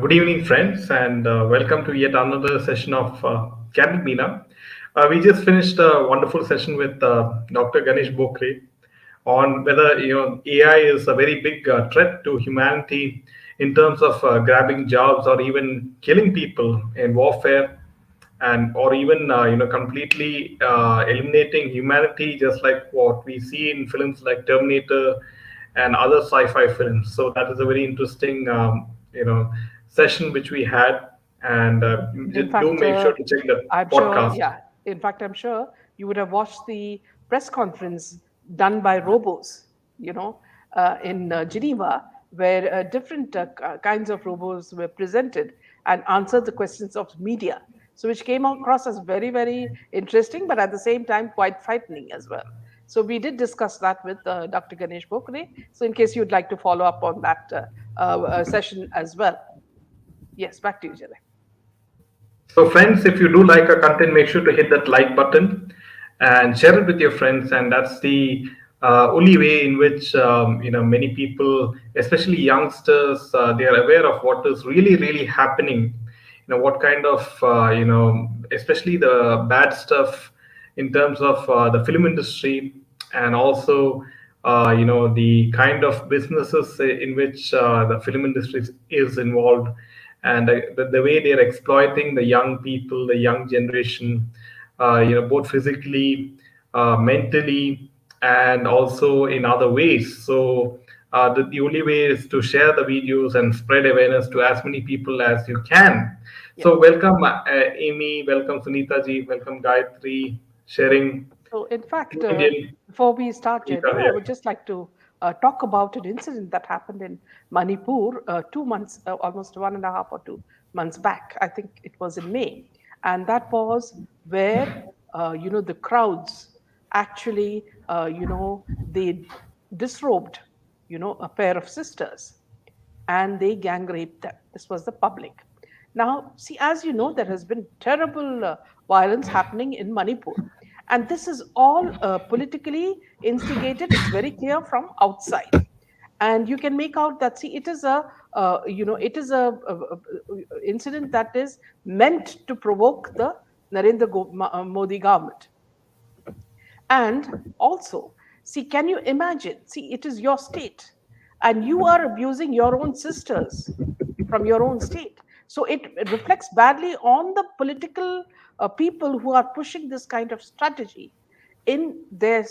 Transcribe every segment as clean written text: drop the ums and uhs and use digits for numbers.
Good evening, friends, and welcome to yet another session of Candid Meena. We just finished a wonderful session with Dr. Ganesh Bokre on whether AI is a very big threat to humanity in terms of grabbing jobs or even killing people in warfare, and or even completely eliminating humanity, just like what we see in films like Terminator and other sci-fi films. So that is a very interesting session which we had, and And in do fact, make sure to check the I'm sure, podcast. yeah, in fact, I'm sure you would have watched the press conference done by robos, in Geneva, where different kinds of robos were presented and answered the questions of media. So, which came across as very, very interesting, but at the same time, quite frightening as well. So, we did discuss that with Dr. Ganesh Bokre. So, in case you'd like to follow up on that session as well. Yes, back to you, Jale. So, friends, if you do like our content, make sure to hit that like button and share it with your friends. And that's the only way in which many people, especially youngsters, they are aware of what is really happening. What kind of especially the bad stuff in terms of the film industry, and also the kind of businesses in which the film industry is involved, and the way they're exploiting the young people, the young generation, both physically, mentally, and also in other ways. So the only way is to share the videos and spread awareness to as many people as you can. Yeah. So welcome, Amy, welcome, Sunita ji, welcome, Gayatri, sharing So, in fact, two Indian. before we start, Sunita, Jaydev, I would yeah. just like to talk about an incident that happened in Manipur 2 months, almost 1.5 or 2 months back. I think it was in May. And that was where, the crowds actually, they disrobed, a pair of sisters and they gang raped them. This was the public. Now, see, as you know, there has been terrible violence happening in Manipur. And this is all politically instigated. It's very clear from outside. And you can make out that, see, it is a incident that is meant to provoke the Modi government. And also, see, can you imagine? See, it is your state, and you are abusing your own sisters from your own state. So it reflects badly on the political people who are pushing this kind of strategy in their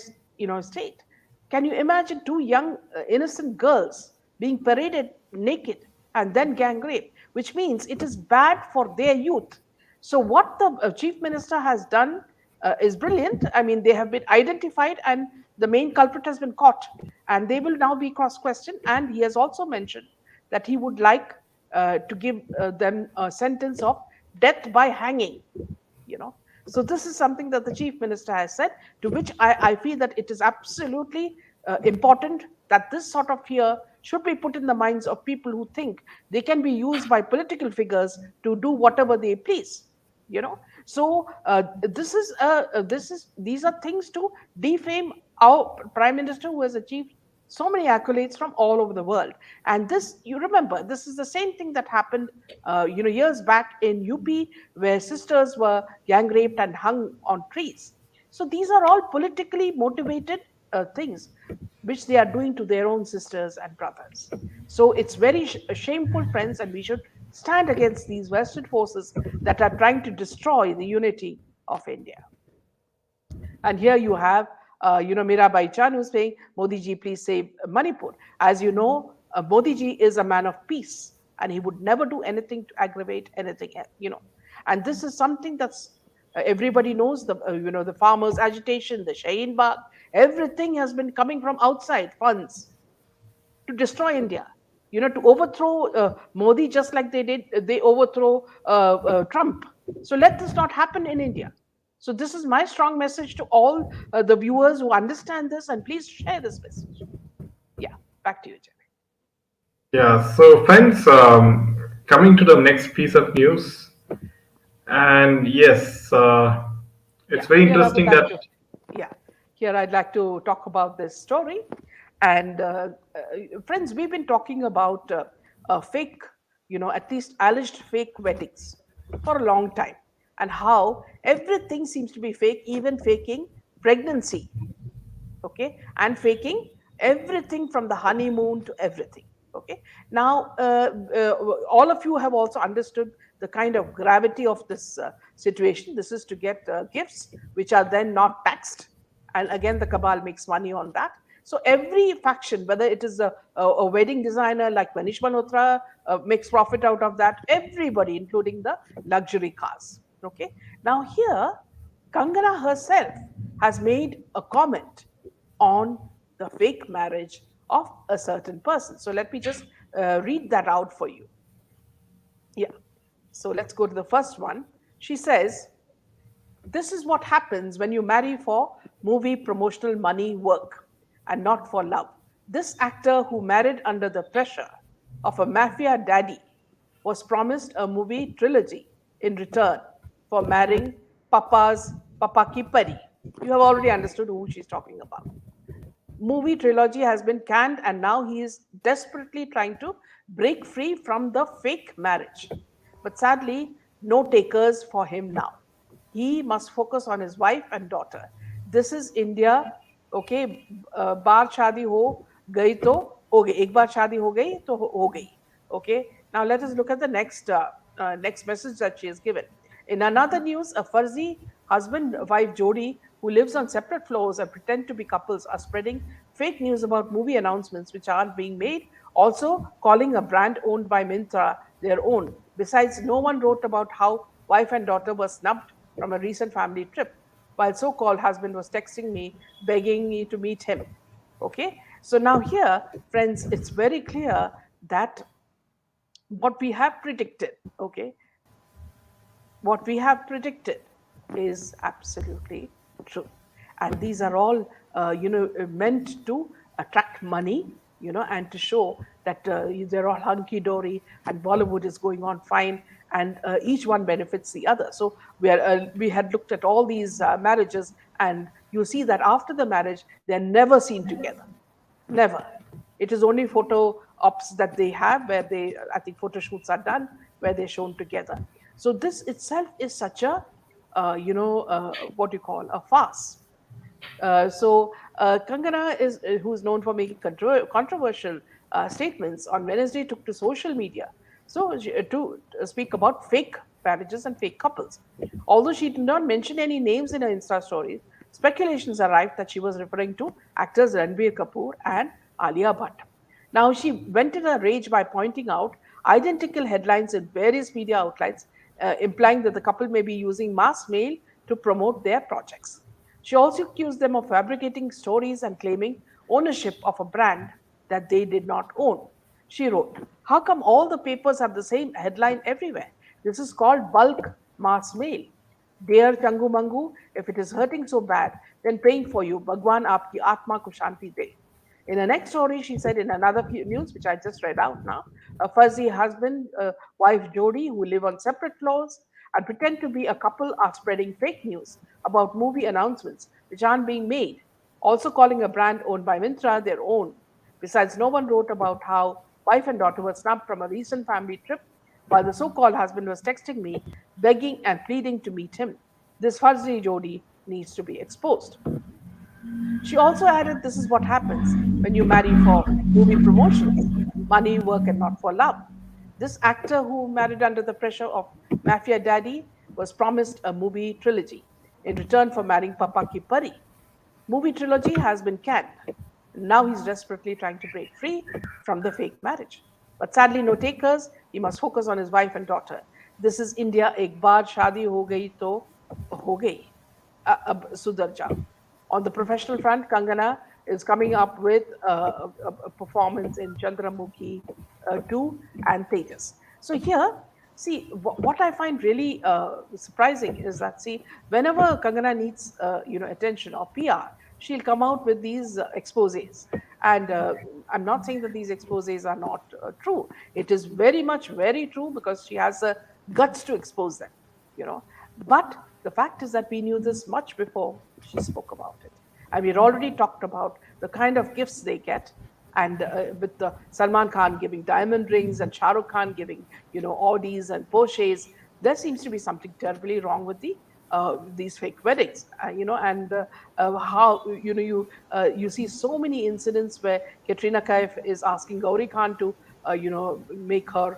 state. Can you imagine two young innocent girls being paraded naked and then gang raped, which means it is bad for their youth. So what the chief minister has done is brilliant. I mean, they have been identified and the main culprit has been caught, and they will now be cross-questioned. And he has also mentioned that he would like to give them a sentence of death by hanging. You know, so this is something that the chief minister has said, to which I feel that it is absolutely important that this sort of fear should be put in the minds of people who think they can be used by political figures to do whatever they please. So these are things to defame our prime minister, who has achieved so many accolades from all over the world. And this, you remember, this is the same thing that happened years back in UP, where sisters were gang raped and hung on trees. So these are all politically motivated things which they are doing to their own sisters and brothers. So it's very shameful, friends, and we should stand against these Western forces that are trying to destroy the unity of India. And here you have, Mirabai Chan, who's saying, Modi ji, please save Manipur. As you know, Modi ji is a man of peace, and he would never do anything to aggravate anything, And this is something that's everybody knows, the farmers' agitation, the Shaheen Bagh, everything has been coming from outside funds to destroy India. To overthrow Modi, just like they overthrow Trump. So let this not happen in India. So this is my strong message to all the viewers who understand this, and please share this message. Yeah, back to you, Jerry. Yeah, so friends, coming to the next piece of news, and yes, it's Yeah, very here I would interesting like that. to. Yeah, here I'd like to talk about this story. And friends, we've been talking about fake at least alleged fake weddings for a long time, and how everything seems to be fake, even faking pregnancy, okay, and faking everything from the honeymoon to everything. Okay, now all of you have also understood the kind of gravity of this situation. This is to get gifts which are then not taxed, and again the cabal makes money on that. So every faction, whether it is a wedding designer like Manish Malhotra, makes profit out of that. Everybody, including the luxury cars. Okay, now here Kangana herself has made a comment on the fake marriage of a certain person. So let me just read that out for you. Yeah. So let's go to the first one. She says, this is what happens when you marry for movie promotional money work and not for love. This actor who married under the pressure of a mafia daddy was promised a movie trilogy in return for marrying Papa's Papa Ki Pari. You have already understood who she's talking about. Movie trilogy has been canned, and now he is desperately trying to break free from the fake marriage. But sadly, no takers for him now. He must focus on his wife and daughter. This is India. Okay, बार शादी हो गई तो हो गई, एक बार शादी हो गई तो हो गई. Okay, now let us look at the next message that she has given. In another news, a Farzi husband-wife Jodi who lives on separate floors and pretend to be couples are spreading fake news about movie announcements which aren't being made, also calling a brand owned by Mintra their own. Besides, no one wrote about how wife and daughter were snubbed from a recent family trip, while so-called husband was texting me, begging me to meet him. Okay, so now here, friends, it's very clear that what we have predicted, okay, what we have predicted is absolutely true. And these are all, meant to attract money, and to show that they're all hunky dory and Bollywood is going on fine, and each one benefits the other. So we had looked at all these marriages, and you see that after the marriage, they're never seen together. Never. It is only photo ops that they have where I think, photo shoots are done where they're shown together. So this itself is such a, what you call a farce. Kangana who is known for making controversial statements, on Wednesday took to social media to speak about fake marriages and fake couples. Although she did not mention any names in her Insta stories, speculations arrived that she was referring to actors Ranbir Kapoor and Alia Bhatt. Now, she went in a rage by pointing out identical headlines in various media outlets, implying that the couple may be using mass mail to promote their projects. She also accused them of fabricating stories and claiming ownership of a brand that they did not own. She wrote, how come all the papers have the same headline everywhere? This is called bulk mass mail. Dear Changu Mangu, if it is hurting so bad, then praying for you, Bhagwan aapki atma ko shanti de. In the next story, she said in another news, which I just read out now, a fuzzy husband, wife Jodi, who live on separate floors and pretend to be a couple, are spreading fake news about movie announcements which aren't being made, also calling a brand owned by Mintra their own. Besides, no one wrote about how wife and daughter were snubbed from a recent family trip, while the so-called husband was texting me, begging and pleading to meet him. This fuzzy Jodi needs to be exposed. She also added, this is what happens when you marry for movie promotions, money, work, and not for love. This actor who married under the pressure of Mafia Daddy was promised a movie trilogy in return for marrying Papa Ki Pari. Movie trilogy has been canned. Now he's desperately trying to break free from the fake marriage. But sadly, no takers. He must focus on his wife and daughter. This is India. Ek baar shadi ho gayi to ho gayi. Sudhar jao. On the professional front, Kangana is coming up with a performance in Chandramukhi 2 and Tejas. So here, see, what I find really surprising is that, see, whenever Kangana needs, attention or PR, she'll come out with these exposés. And I'm not saying that these exposés are not true. It is very much very true because she has the guts to expose them, But the fact is that we knew this much before she spoke about it. And we'd already talked about the kind of gifts they get and with Salman Khan giving diamond rings and Shah Rukh Khan giving, Audis and Porsches, there seems to be something terribly wrong with these fake weddings, and how you see so many incidents where Katrina Kaif is asking Gauri Khan to make her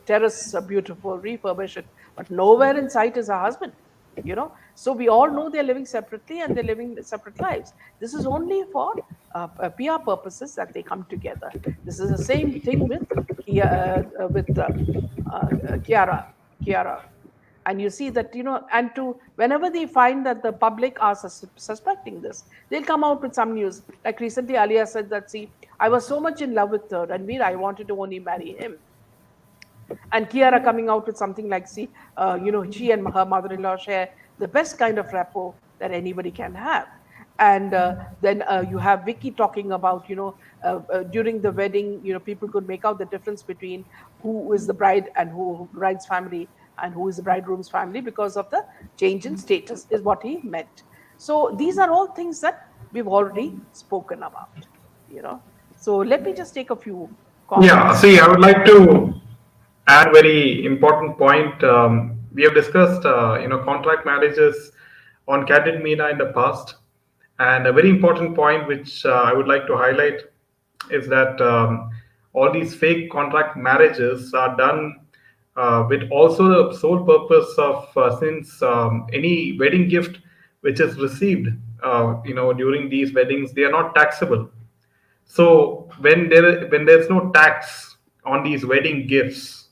terrace beautiful, refurbish it, but nowhere in sight is her husband. So we all know they're living separately and they're living separate lives. This is only for PR purposes that they come together. This is the same thing with Kiara. And you see that, and to whenever they find that the public are suspecting this, they'll come out with some news. Like recently, Alia said that, see, I was so much in love with Ranveer, I wanted to only marry him. And Kiara coming out with something like, see, she and her mother-in-law share the best kind of rapport that anybody can have. And then you have Vicky talking about, during the wedding, people could make out the difference between who is the bride and who bride's family and who is the bridegroom's family because of the change in status, is what he meant. So these are all things that we've already spoken about, you know. So let me just take a few Yeah, comments. see, I would like to add very important point. We have discussed, contract marriages on Candid Meena in the past, and a very important point which I would like to highlight is that all these fake contract marriages are done with also the sole purpose of since any wedding gift which is received, during these weddings, they are not taxable. So when there's no tax on these wedding gifts,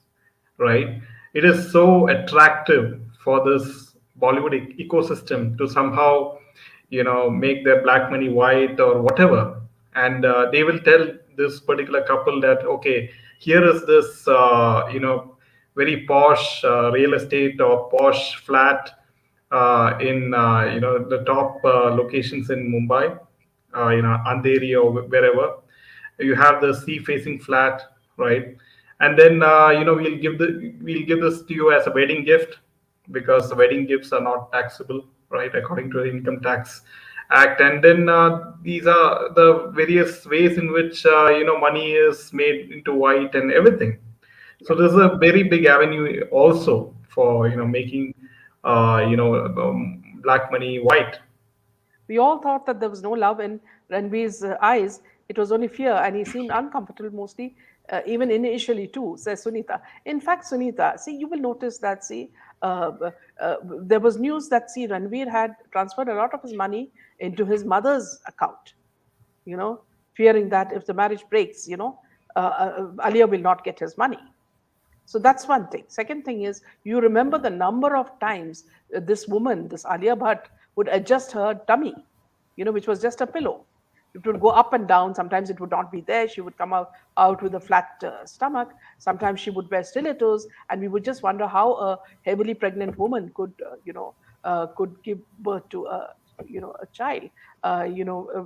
right? It is so attractive for this Bollywood ecosystem to somehow, make their black money white or whatever, and they will tell this particular couple that, okay, here is this, very posh real estate or posh flat in the top locations in Mumbai, Andheri or wherever. You have the sea-facing flat, right? And then we'll give this to you as a wedding gift because the wedding gifts are not taxable, right, according to the Income Tax Act. And then these are the various ways in which money is made into white and everything. So there's a very big avenue also for making black money white. We all thought that there was no love in Ranveer's eyes. It was only fear, and he seemed uncomfortable mostly, even initially too, says Sunita. In fact, Sunita, see, you will notice that, see, there was news that, see, Ranveer had transferred a lot of his money into his mother's account, fearing that if the marriage breaks, Alia will not get his money. So that's one thing. Second thing is, you remember the number of times this woman, this Alia Bhatt, would adjust her tummy, which was just a pillow. It would go up and down. Sometimes it would not be there. She would come out with a flat stomach. Sometimes she would wear stilettos, and we would just wonder how a heavily pregnant woman could give birth to a child,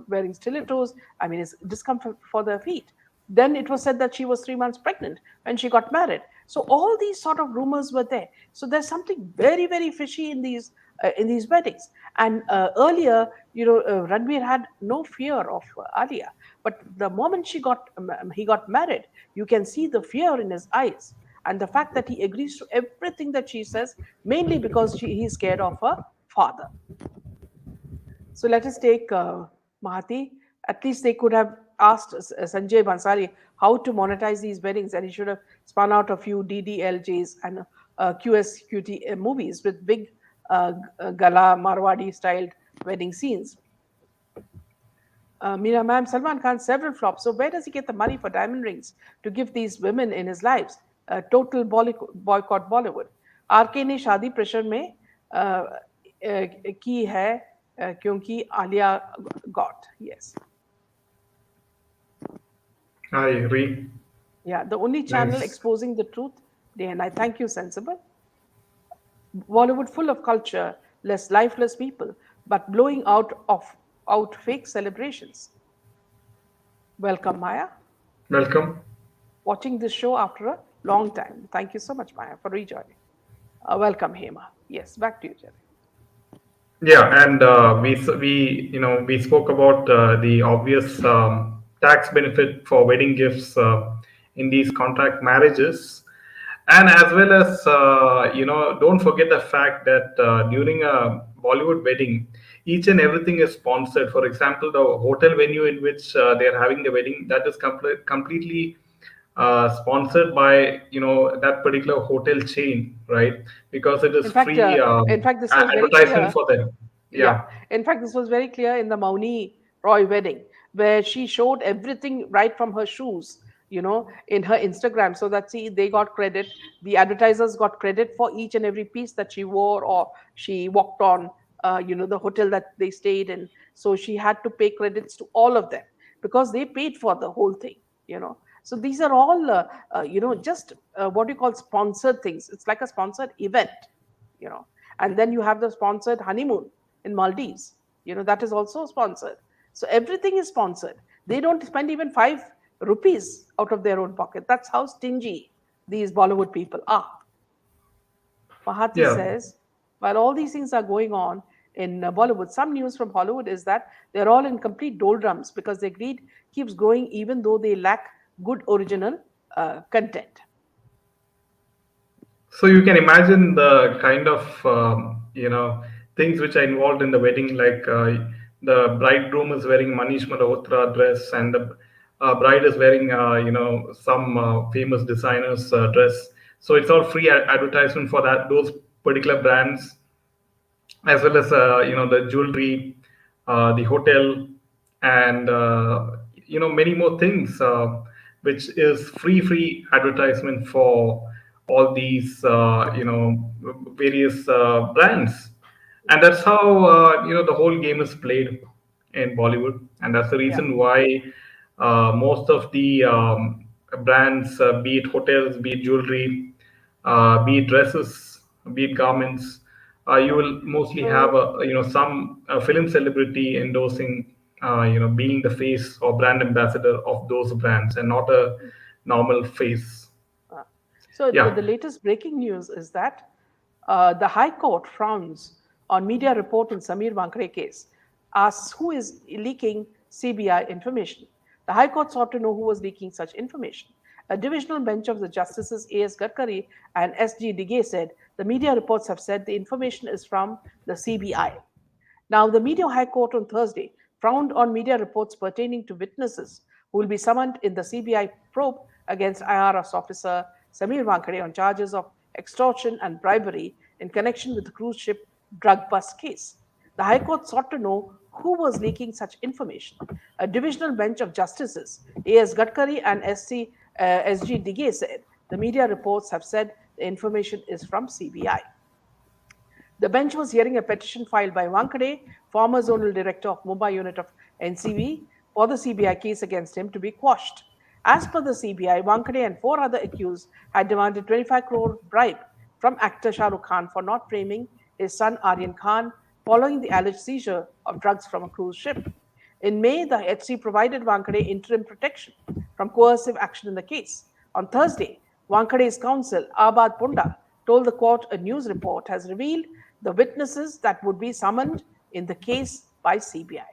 wearing stilettos. I mean, it's discomfort for their feet. Then it was said that she was 3 months pregnant when she got married. So all these sort of rumors were there. So there's something very, very fishy in these weddings. And earlier, Ranveer had no fear of Alia, but the moment he got married, you can see the fear in his eyes, and the fact that he agrees to everything that she says, mainly because he's scared of her father. So let us take Mahati. At least they could have asked Sanjay Bansali how to monetize these weddings, and he should have spun out a few DDLJs and QSQT movies with big Gala Marwadi styled wedding scenes. Meera ma'am, Salman Khan several flops. So where does he get the money for diamond rings to give these women in his lives? Total boycott Bollywood. RK ने शादी pressure में की है क्योंकि Alia got. Yes. I agree. Yeah, the only channel Nice. exposing the truth day and night. Thank you, Sensible. Bollywood full of culture, less lifeless people, but blowing out fake celebrations. Welcome, Maya. Welcome. Watching this show after a long time. Thank you so much, Maya, for rejoining. Welcome, Hema. Yes, back to you, Jerry. Yeah, and we spoke about the obvious. tax benefit for wedding gifts in these contract marriages. And as well as, don't forget the fact that during a Bollywood wedding, each and everything is sponsored. For example, the hotel venue in which they are having the wedding, that is completely sponsored by that particular hotel chain, right? Because it is free In fact, this was very advertisement clear. for them. Yeah, Yeah. in fact, this was very clear in the Mauni Roy wedding, where she showed everything right from her shoes, in her Instagram, so that see they got credit. The advertisers got credit for each and every piece that she wore or she walked on, the hotel that they stayed in. So she had to pay credits to all of them because they paid for the whole thing. So these are all, just what you call sponsored things. It's like a sponsored event, you know and then you have the sponsored honeymoon in Maldives, that is also sponsored. So everything is sponsored. They don't spend even 5 rupees out of their own pocket. That's how stingy these Bollywood people are. Mahathir Yeah. says, while all these things are going on in Bollywood, some news from Hollywood is that they're all in complete doldrums because their greed keeps growing even though they lack good original content. So you can imagine the kind of things which are involved in the wedding, like the bridegroom is wearing Manish Malhotra dress, and the bride is wearing some famous designer's dress. So it's all free advertisement for that those particular brands, as well as the jewelry, the hotel, and many more things, which is free advertisement for all these various brands. And that's how the whole game is played in Bollywood, and that's the Yeah. reason why most of the brands, be it hotels, be it jewelry, be it dresses, be it garments, you will mostly have some film celebrity endorsing, being the face or brand ambassador of those brands, and not a normal face. Uh, So the Yeah. latest breaking news is that the High Court frowns on media report in Samir Wankre case, asks who is leaking CBI information. The High Court sought to know who was leaking such information. A divisional bench of the Justices A.S. Gadkari and S.G. Digge said the media reports have said the information is from the CBI. Now, the Media High Court on Thursday frowned on media reports pertaining to witnesses who will be summoned in the CBI probe against IRS officer Samir Wankade on charges of extortion and bribery in connection with the cruise ship drug bust case. The High Court sought to know who was leaking such information. A divisional bench of justices, A.S. Gadkari and S.G. Digge, said the media reports have said the information is from CBI. The bench was hearing a petition filed by Wankade, former zonal director of Mumbai unit of NCV, for the CBI case against him to be quashed. As per the CBI, Wankade and 4 other accused had demanded 25 crore bribe from actor Shahrukh Khan for not framing his son Aryan Khan following the alleged seizure of drugs from a cruise ship. In May, the HC provided Wankade interim protection from coercive action in the case. On Thursday, Wankade's counsel, Abad Punda, told the court a news report has revealed the witnesses that would be summoned in the case by CBI.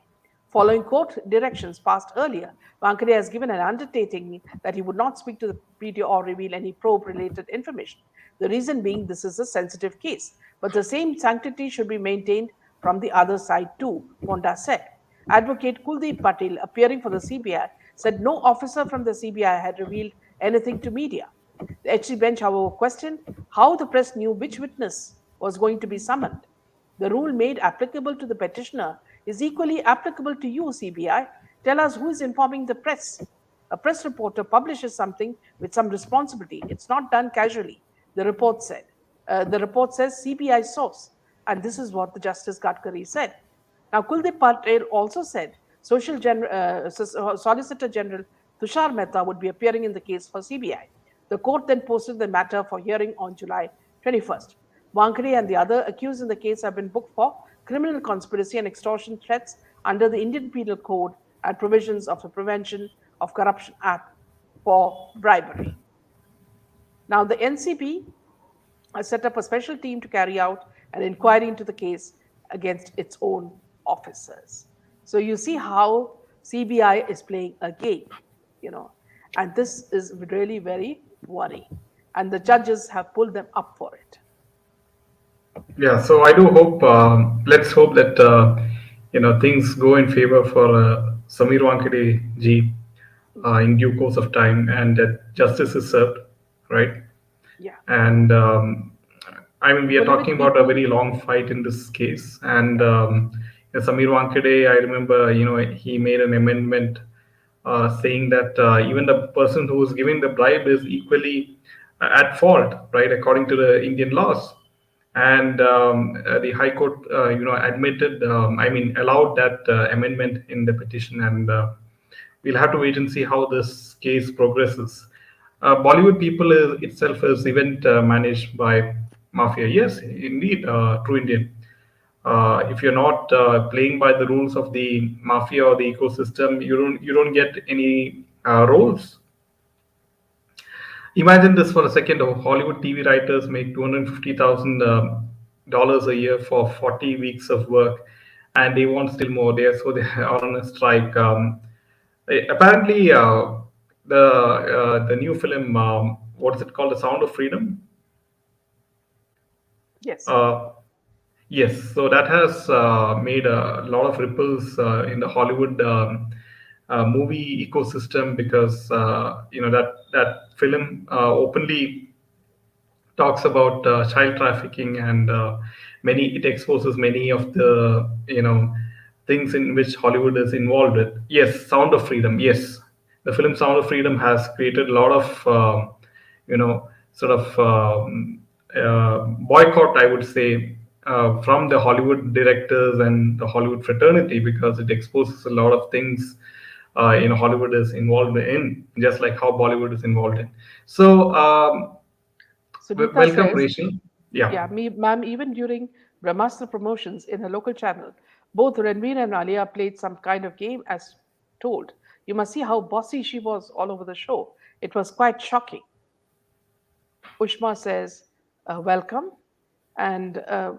Following court directions passed earlier, Wankade has given an undertaking that he would not speak to the media or reveal any probe related information. The reason being this is a sensitive case, but the same sanctity should be maintained from the other side too, Ponda said. Advocate Kuldeep Patil, appearing for the CBI, said no officer from the CBI had revealed anything to media. The HC bench, however, questioned how the press knew which witness was going to be summoned. The rule made applicable to the petitioner is equally applicable to you, CBI. Tell us who is informing the press. A press reporter publishes something with some responsibility. It's not done casually, the report said. The report says CBI source, and this is what the Justice Gadkari said. Now, Kuldeep Patel also said Solicitor General Tushar Mehta would be appearing in the case for CBI. The court then posted the matter for hearing on July 21st. Wankade and the other accused in the case have been booked for criminal conspiracy and extortion threats under the Indian Penal Code and provisions of the Prevention of Corruption Act for bribery. Now, the NCP has set up a special team to carry out an inquiry into the case against its own officers. So you see how CBI is playing a game, you know, and this is really very worrying. And the judges have pulled them up for it. Yeah, so I do hope. Let's hope that things go in favor for Samir Wankade ji in due course of time, and that justice is served, right? Yeah. And I mean, we are Bollywood talking about a people, very long fight in this case. And Samir Wankade, I remember, he made an amendment saying that even the person who is giving the bribe is equally at fault, right, according to the Indian laws. And the High Court, admitted, I mean, allowed that amendment in the petition, and we'll have to wait and see how this case progresses. Bollywood people itself is event managed by mafia. Yes, indeed, true Indian. If you're not playing by the rules of the mafia or the ecosystem, you don't get any roles. Imagine this for a second. Hollywood TV writers make $250,000 a year for 40 weeks of work, and they want still more. They are on a strike. Apparently, the new film, what is it called, The Sound of Freedom? yes, Uh, yes, so that has made a lot of ripples in the Hollywood movie ecosystem, because that film openly talks about child trafficking, and many it exposes many of the things in which Hollywood is involved with. Yes, Sound of Freedom. Yes, the film Sound of Freedom has created a lot of sort of boycott, I would say, from the Hollywood directors and the Hollywood fraternity, because it exposes a lot of things Hollywood is involved in, just like how Bollywood is involved in. So. Sunita Welcome, says, Rachel. Yeah. yeah, me, ma'am, even during Brahmastra promotions in her local channel, both Ranveer and Alia played some kind of game as told. You must see how bossy she was all over the show. It was quite shocking. Ushma says, welcome, and a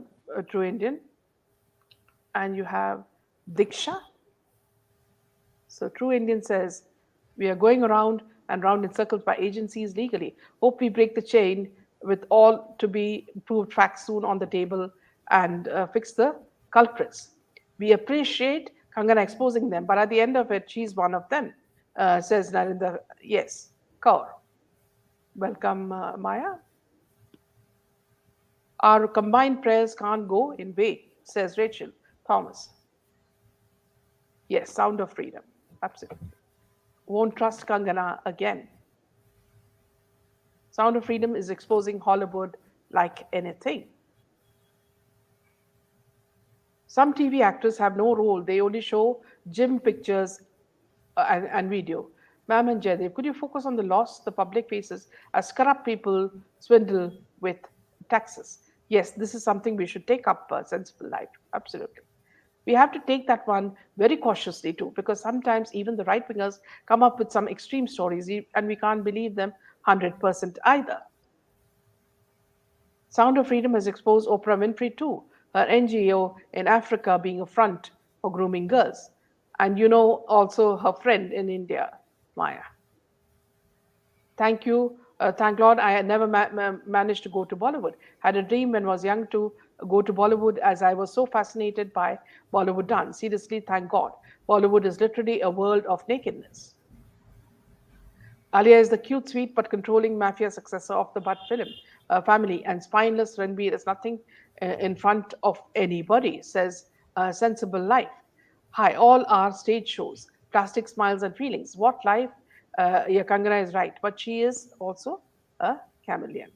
true Indian. And you have Diksha. So True Indian says, we are going around and round in circles by agencies legally. Hope we break the chain with all to be proved facts soon on the table and fix the culprits. We appreciate Kangana exposing them, but at the end of it, she's one of them, says Narendra. Yes, Kaur. Welcome, Maya. Our combined prayers can't go in vain, says Rachel Thomas. Yes, sound of freedom. Absolutely. Won't trust Kangana again. Sound of Freedom is exposing Hollywood like anything. Some TV actors have no role, they only show gym pictures and video. Ma'am and Jaydev, could you focus on the loss the public faces as corrupt people swindle with taxes? Yes, this is something we should take up, sensible life. Absolutely. We have to take that one very cautiously too, because sometimes even the right wingers come up with some extreme stories and we can't believe them 100% either. Sound of Freedom has exposed Oprah Winfrey too, her NGO in Africa being a front for grooming girls. And you know, also her friend in India, Maya. Thank you. Thank God I had never managed to go to Bollywood. Had a dream when I was young to go to Bollywood as I was so fascinated by Bollywood dance. Seriously, thank God. Bollywood is literally a world of nakedness. Alia is the cute, sweet, but controlling mafia successor of the Butt film family, and spineless Ranbir is nothing in front of anybody, says Sensible Life. Hi, all are stage shows, plastic smiles and feelings. What life? Yeah, Kangana is right, but she is also a chameleon.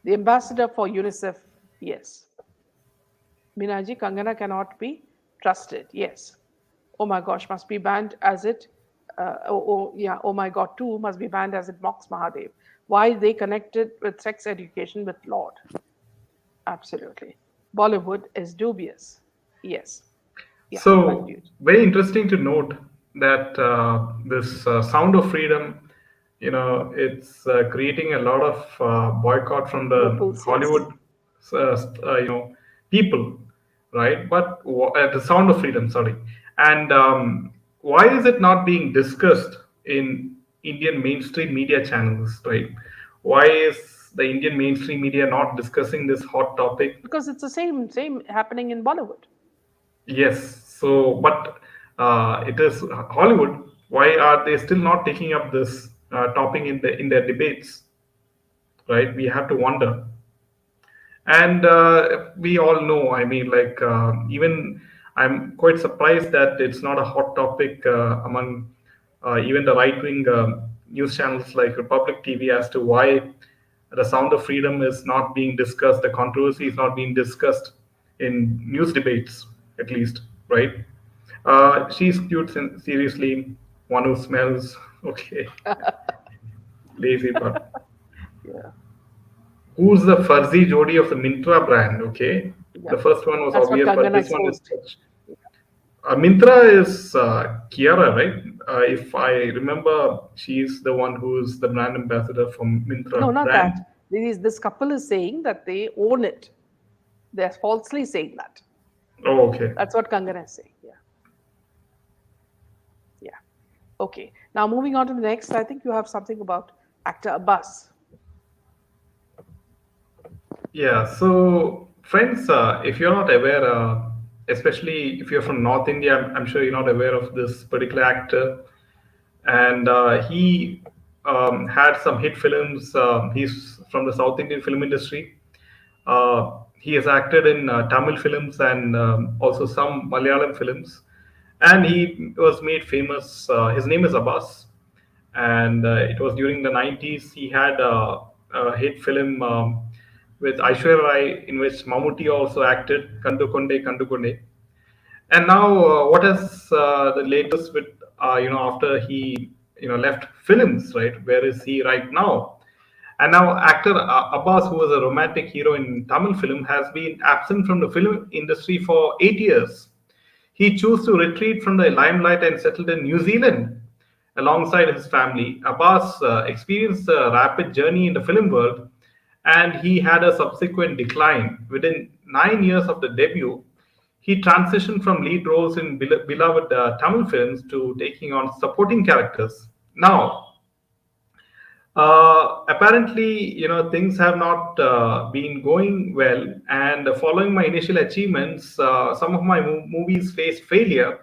The ambassador for UNICEF, yes. Minaji, Kangana cannot be trusted, yes. Oh my gosh, must be banned as it, yeah, oh my god, too, must be banned as it mocks Mahadev. Why they connected with sex education with Lord? Absolutely. Bollywood is dubious. Yes. Yeah, back to So you. very interesting to note that this Sound of Freedom, it's creating a lot of boycott from the Ripples, yes. Hollywood, people. right? But the Sound of Freedom, sorry. And why is it not being discussed in Indian mainstream media channels, right? Why is the Indian mainstream media not discussing this hot topic? Because it's the same happening in Bollywood. Yes. So, but it is Hollywood. Why are they still not taking up this topic in their debates? Right? We have to wonder. And we all know, I mean, like, even I'm quite surprised that it's not a hot topic among even the right wing news channels like Republic TV as to why the Sound of Freedom is not being discussed, the controversy is not being discussed in news debates, at least, right? She's cute, seriously, one who smells, okay, lazy, but Yeah, who's the fuzzy Jodi of the Mintra brand? Okay, yeah. the first one was That's what obvious, but Kangana this one is exposed. such. Mintra is Kiara, right? If I remember, she's the one who's the brand ambassador for No, Mintra not that. brand. This couple is saying that they own it. They're falsely saying that. Oh, okay. That's what Kangana is saying. Yeah, yeah. Okay. Now moving on to the next, I think you have something about actor Abbas. Yeah. So, friends, if you're not aware, especially if you're from North India, I'm sure you're not aware of this particular actor. And he had some hit films. He's from the South Indian film industry. He has acted in Tamil films and also some Malayalam films. And he was made famous. His name is Abbas. And it was during the 90s. He had a hit film with Aishwarya Rai in which Mammootty also acted, Kandu Konde, Kandu Konde. And now, what is the latest with after he left films, right? Where is he right now? And now actor Abbas, who was a romantic hero in Tamil film, has been absent from the film industry for 8 years. He chose to retreat from the limelight and settled in New Zealand alongside his family. Abbas experienced a rapid journey in the film world, and he had a subsequent decline. Within 9 years of the debut, he transitioned from lead roles in beloved Tamil films to taking on supporting characters. Now, apparently, things have not been going well, and following my initial achievements, some of my movies faced failure,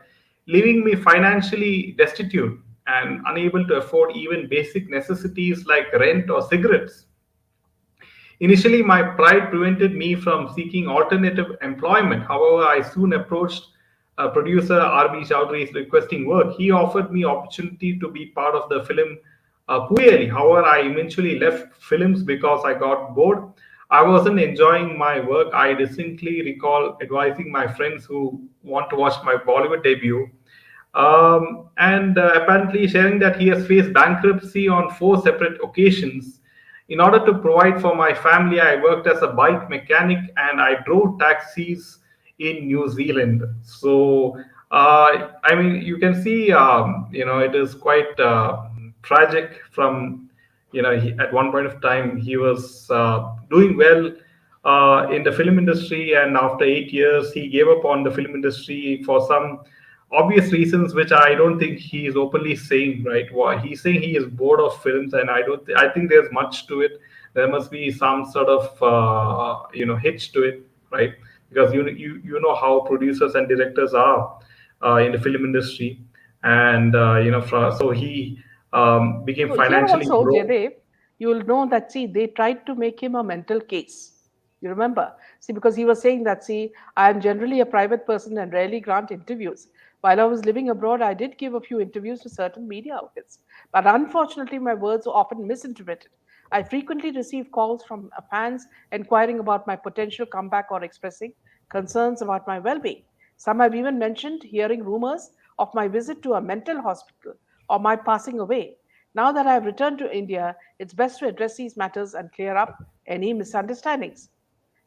leaving me financially destitute and unable to afford even basic necessities like rent or cigarettes. Initially, my pride prevented me from seeking alternative employment. However, I soon approached producer R.B. Chowdhury requesting work. He offered me opportunity to be part of the film Puyeli. However, I eventually left films because I got bored. I wasn't enjoying my work. I distinctly recall advising my friends who want to watch my Bollywood debut and apparently sharing that he has faced bankruptcy on four separate occasions. In order to provide for my family, I worked as a bike mechanic and I drove taxis in New Zealand. So, I mean, you can see, it is quite tragic from, at one point of time, he was doing well in the film industry, and after 8 years, he gave up on the film industry for some obvious reasons, which I don't think he is openly saying. Right? Why he's saying he is bored of films, and I don't. I think there's much to it. There must be some sort of hitch to it, right? Because you know how producers and directors are in the film industry, and so he became So here financially also, broke. Jade, you will know that, see, they tried to make him a mental case. You remember? See, because he was saying that, see, I am generally a private person and rarely grant interviews. While I was living abroad, I did give a few interviews to certain media outlets. But unfortunately, my words were often misinterpreted. I frequently received calls from fans inquiring about my potential comeback or expressing concerns about my well being. Some have even mentioned hearing rumors of my visit to a mental hospital or my passing away. Now that I have returned to India, it's best to address these matters and clear up any misunderstandings.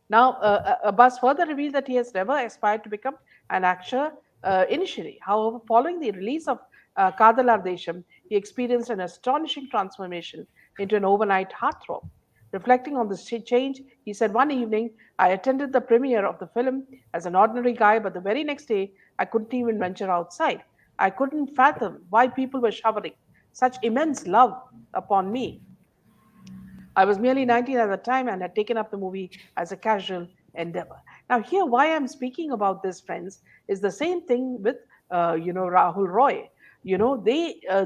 Now, Abbas further revealed that he has never aspired to become an actor initially. However, following the release of Kadalar Desham, he experienced an astonishing transformation into an overnight heartthrob. Reflecting on this change, he said, "One evening, I attended the premiere of the film as an ordinary guy, but the very next day, I couldn't even venture outside. I couldn't fathom why people were showering such immense love upon me. I was merely 19 at the time and had taken up the movie as a casual endeavor." Now, here, why I'm speaking about this, friends, is the same thing with, Rahul Roy.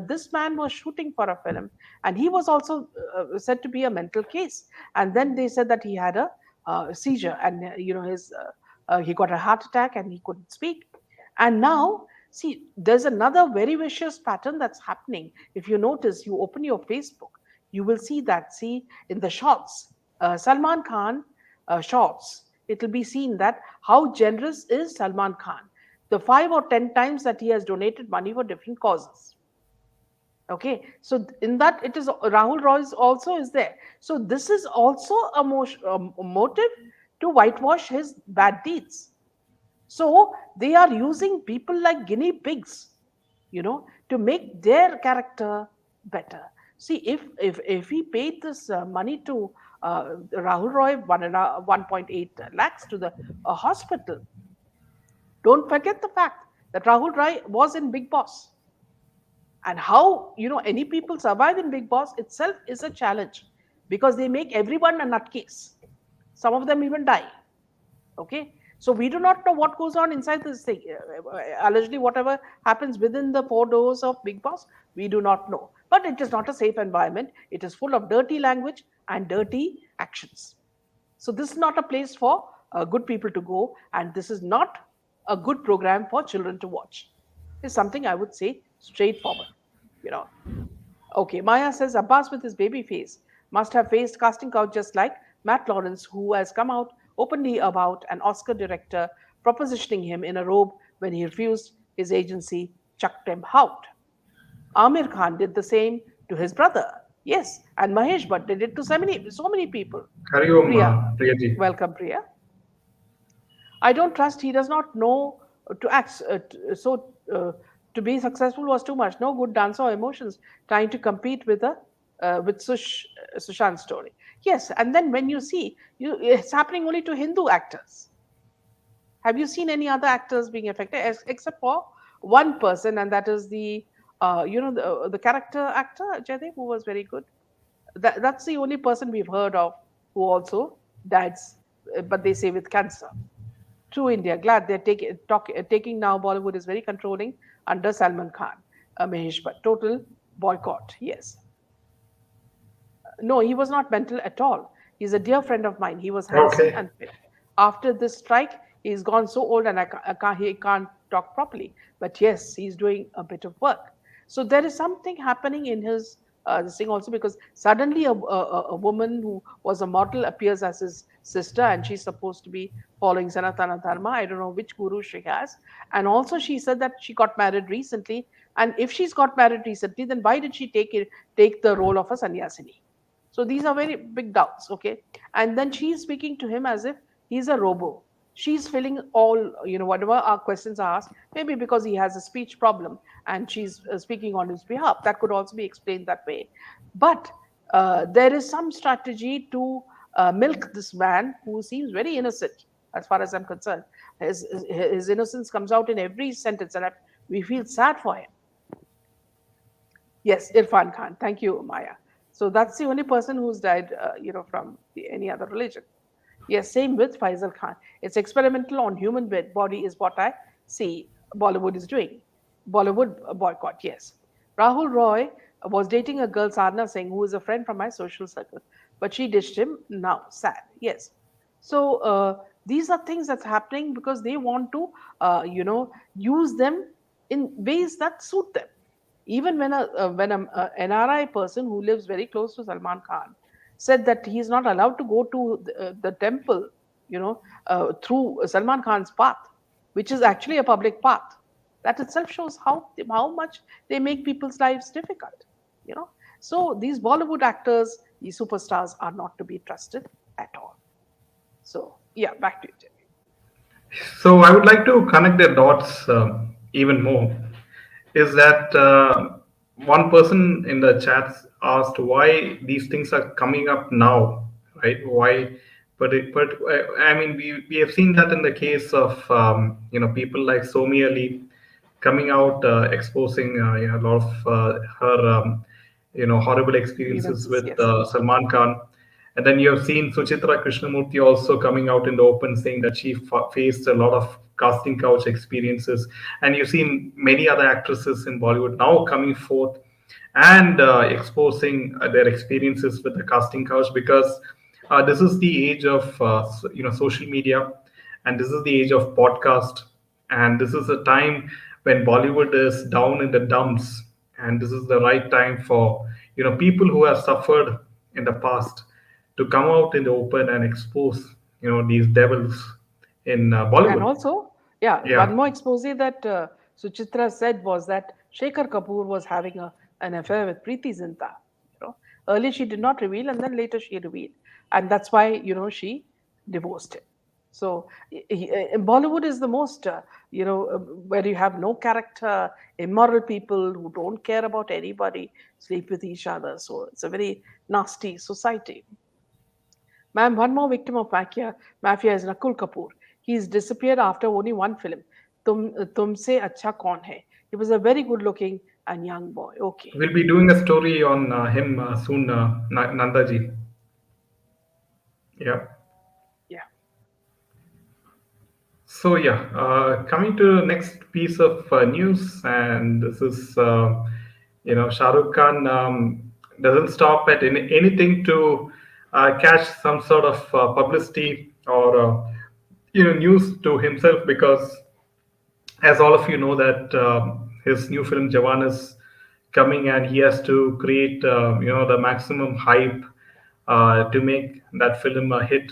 This man was shooting for a film, and he was also said to be a mental case. And then they said that he had a seizure, and he got a heart attack, and he couldn't speak. And now, see, there's another very vicious pattern that's happening. If you notice, you open your Facebook, you will see that. See, in the shots, Salman Khan shots, it will be seen that how generous is Salman Khan. The 5 or 10 times that he has donated money for different causes. Okay, so in that it is Rahul Roy's also is there. So this is also a motive to whitewash his bad deeds. So they are using people like guinea pigs, to make their character better. See, if he paid this money to Rahul Roy, 1.8 lakhs to the hospital, don't forget the fact that Rahul Roy was in Big Boss. And how any people survive in Big Boss itself is a challenge, because they make everyone a nutcase. Some of them even die. Okay, so we do not know what goes on inside this thing. Allegedly, whatever happens within the four doors of Big Boss, we do not know. But it is not a safe environment. It is full of dirty language and dirty actions. So this is not a place for good people to go, and this is not a good program for children to watch. Is something I would say straightforward. You know. Okay, Maya says Abbas with his baby face must have faced casting couch just like Matt Lawrence, who has come out openly about an Oscar director propositioning him in a robe when he refused. His agency chucked him out. Amir Khan did the same to his brother. Yes, and Mahesh Bhatt did it to so many people. Hariom, Priya, Priyaji. welcome, Priya. I don't trust. He does not know to act. To be successful was too much. No good dancer or emotions trying to compete with a with Sushant's story. Yes, and then when you see, it's happening only to Hindu actors. Have you seen any other actors being affected, except for one person, and that is the character actor Jaydev, who was very good. That's the only person we've heard of who also died, but they say with cancer. True India. Glad they're taking now. Bollywood is very controlling under Salman Khan, Mahesh Bhatt. Total boycott. Yes. No, he was not mental at all. He's a dear friend of mine. He was handsome Okay. and fit. After this strike, he's gone so old, and he can't talk properly. But yes, he's doing a bit of work. So there is something happening in his this thing also, because suddenly a woman who was a model appears as his sister, and she's supposed to be following Sanatana Dharma. I don't know which guru she has. And also she said that she got married recently. And if she's got married recently, then why did she take the role of a sannyasini? So these are very big doubts, okay? And then she's speaking to him as if he's a robo. She's filling all, whatever our questions are asked, maybe because he has a speech problem and she's speaking on his behalf. That could also be explained that way. But there is some strategy to milk this man who seems very innocent, as far as I'm concerned. His innocence comes out in every sentence, and we feel sad for him. Yes, Irfan Khan. Thank you, Maya. So that's the only person who's died, from any other religion. Yes, same with Faisal Khan. It's experimental on human body is what I see Bollywood is doing. Bollywood boycott, yes. Rahul Roy was dating a girl, Sadhna Singh, who is a friend from my social circle, but she ditched him now. Sad, yes. So these are things that's happening because they want to, use them in ways that suit them. Even when a NRI person who lives very close to Salman Khan said that he is not allowed to go to the temple, through Salman Khan's path, which is actually a public path. That itself shows how much they make people's lives difficult. You know, so these Bollywood actors, these superstars, are not to be trusted at all. So yeah, back to you, Jimmy. So I would like to connect the dots even more. Is that one person in the chats asked why these things are coming up now right? Why? But I mean, we have seen that in the case of people like Somi Ali coming out exposing a lot of her horrible experiences Grievances, with yes. Salman Khan. And then you have seen Suchitra Krishnamurti also coming out in the open saying that she faced a lot of casting couch experiences. And you've seen many other actresses in Bollywood now coming forth and exposing their experiences with the casting couch, because this is the age of social media, and this is the age of podcast, and this is a time when Bollywood is down in the dumps, and this is the right time for people who have suffered in the past to come out in the open and expose these devils in And Bollywood. also, yeah, Yeah, one more expose that Suchitra said was that Shekhar Kapoor was having an affair with Preeti Zinta. You know, earlier she did not reveal, and then later she revealed, and that's why she divorced him. So Bollywood is the most where you have no character, immoral people who don't care about anybody, sleep with each other. So it's a very nasty society. Ma'am, one more victim of mafia is Nakul Kapoor. He's disappeared after only one film. Tumse Acha Kaun Hai. He was a very good looking and young boy. Okay. we'll be doing a story on him soon, Nandaji. Yeah. Yeah. So yeah, coming to the next piece of news, and this is Shahrukh Khan doesn't stop at anything to catch some sort of publicity or news to himself, because as all of you know that his new film Jawan is coming, and he has to create the maximum hype to make that film a hit,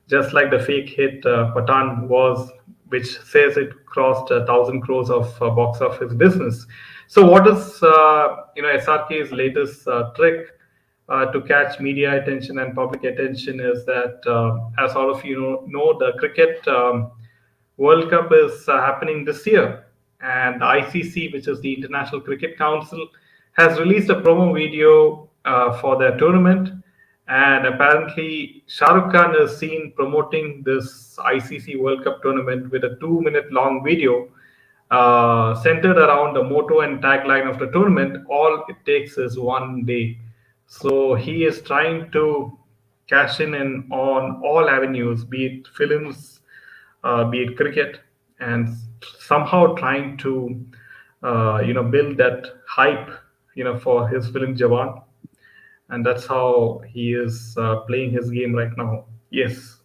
just like the fake hit Patan was, which says it crossed 1,000 crores of box office business. So what is SRK's latest trick to catch media attention and public attention is that, as all of you know the cricket World Cup is happening this year, and the ICC, which is the International Cricket Council, has released a promo video for their tournament. And apparently, Shah Rukh Khan is seen promoting this ICC World Cup tournament with a 2 minute long video centered around the motto and tagline of the tournament. All it takes is one day. So he is trying to cash in on all avenues, be it films, be it cricket, and somehow trying to build that hype for his film Jawan, and that's how he is playing his game right now. Yes.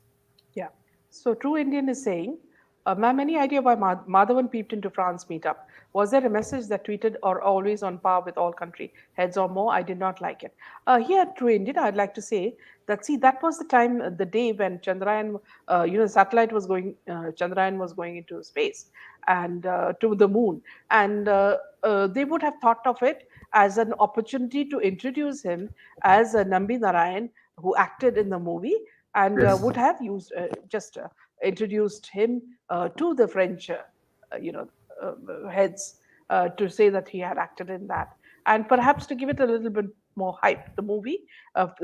Yeah. So True Indian is saying, ma'am, any idea why Madhavan peeped into France meetup? Was there a message that tweeted or always on par with all country heads or more? I did not like it. Here at True Indian, I'd like to say that see that was the time, the day when Chandrayaan, satellite was going, Chandrayaan was going into space and to the moon, and they would have thought of it as an opportunity to introduce him as Nambi Narayan, who acted in the movie, and Yes. would have used just introduced him to the French, you know, heads to say that he had acted in that, and perhaps to give it a little bit more hype. The movie,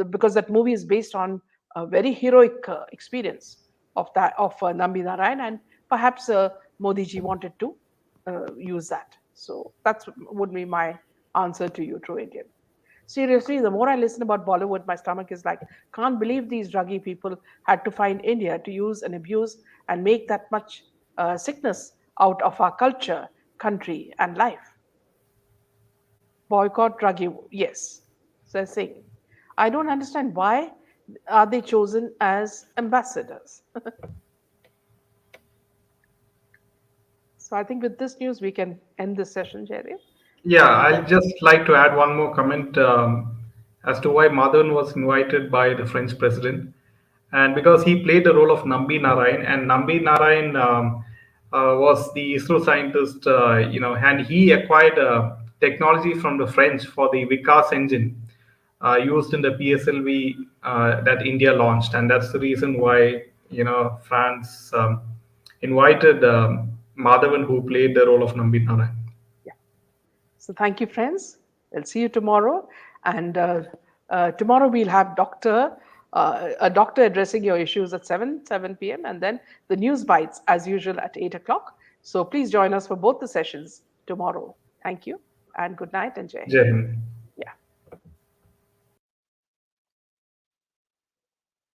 because that movie is based on a very heroic experience of that of Nambi Narayan, and perhaps Modi ji wanted to use that. So that's would be my answer to you, True Indian. Seriously, the more I listen about Bollywood, my stomach is like, can't believe these druggy people had to find India to use and abuse and make that much sickness out of our culture, country, and life. Boycott druggy, yes. So I'm saying, I don't understand why are they chosen as ambassadors. So I think with this news we can end this session, Jerry. Yeah, And I'll just like to add one more comment as to why Madhavan was invited by the French president. And because he played the role of Nambi Narayan, and Nambi Narayan was the ISRO scientist, and he acquired technology from the French for the Vikas engine used in the PSLV that India launched. And that's the reason why, France invited Madhavan, who played the role of Nambi Narayan. yeah. So thank you, friends. I'll see you tomorrow. And tomorrow we'll have Dr. a doctor addressing your issues at 7 p.m., and then the news bites as usual at 8 o'clock. So please join us for both the sessions tomorrow. Thank you, and good night and Jai Jai Hind. Hind.